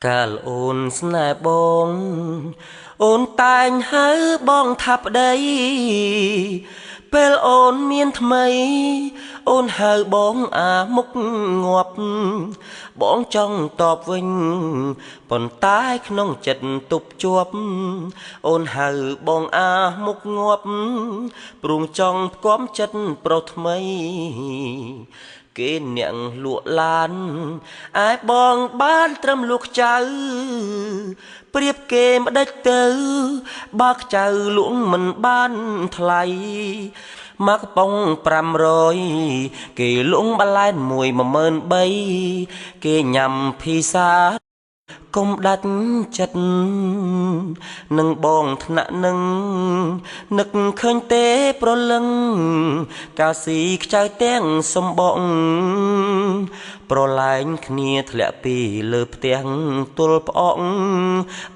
កាលអូនស្នេហ៍បងអូនតែងហៅបងថាប្តីពេលអូនមានថ្មីអូនហៅបងអាមុខងាប់បងចង់តបវិញប៉ុន្តែក្នុងចិត្តទប់ជាប់អូនហៅបងអាមុខងាប់ព្រួងចង់ផ្គាំចិត្តប្រុសថ្មីគេអ្នកលក់ឡានឯបងបានត្រឹមលក់ខ្ចៅប្រៀបគេម្ដេចទៅបើខ្ចៅលក់មិនបានថ្លៃមកកំប៉ុង500គេលក់បន្លែ13000គេញ៉ាំភីសាកុំដាច់ចិត្តនឹងបងថ្នាក់នឹងនឹកឃើញទេប្រលឹងកាស៊ីខ្ចៅទាំងសំបងប្រឡែងគ្នាធ្លាក់ពីលើផ្ទះទល់ផ្អក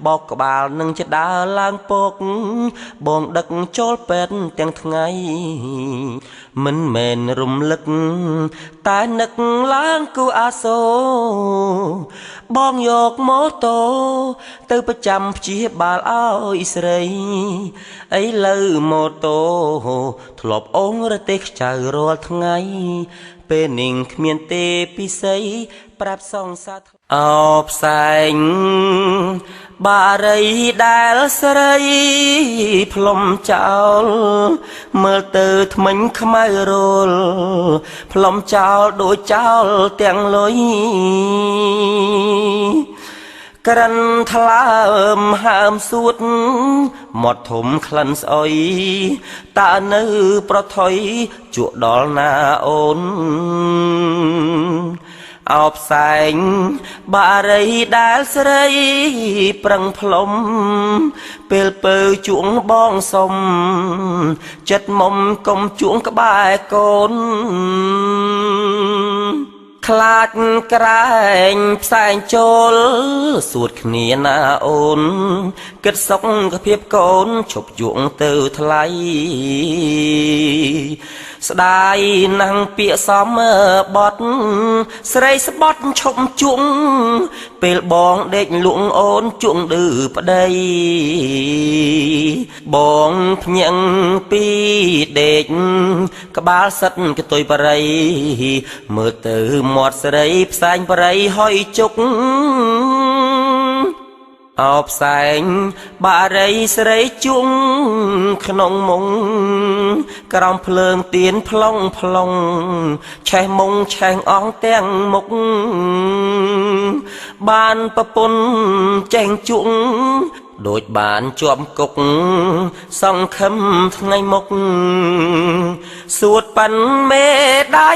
បោកក្បាលនឹងចដើរឡើងពកបងដឹកចូលពេទ្យទាំងថ្ងៃមិនមែនរំលឹកតែនឹកឡើងគូអាសូបងយកម៉ូតូទៅប្រចាំព្យាបាលឲ្យស្រីឥឡូវម៉ូតូធ្លាប់អូនរទេះខ្ចៅរាល់ថ្ងៃពេលនាងគ្មានទេពិសីប្រាប់សងសាអោផ្សែងបារីដែលស្រីផ្លុំចោលមើលទៅថ្មិញខ្មៅរលផ្លុំចោលដូចចោលទាំងលុយក្រិនថ្លើមហើមសួតមាត់ធំក្លិនស្អុយតើនៅប្រថុយជក់ដល់ណាអូនអោផ្សែងបារីដែលស្រីប្រឹងផ្លុំពេលពើជួងបងសុំចិត្តមុំកុំជួងក្បែរកូនខ្លាចក្រែងផ្សែងចូលសួតគ្នាណាអូនគិតសុខភាពកូនឈប់យងទៅថ្លៃស្ដាយណាំងពាក្យសំបត់ស្រីស្បត់ឈប់ជុងពេលបងដេកលក់អូនជុងឌឺប្តីបងភ្ញាំងពីដេកក្បាលសិតកតុយបរិយមើលទៅមាត់ស្រីផ្សែងបរិយហុយជុកអោផ្សែងបារីស្រីជុងក្នុងមុងក្រោមភ្លើងទៀនផ្លុងផ្លុងឆេះមុងឆេះអងទាំងមុខបានប្រពន្ធចេញជុងដូចបានជាប់គុកសង្ឃឹមថ្ងៃមុខសួតប៉ាន់មេដៃ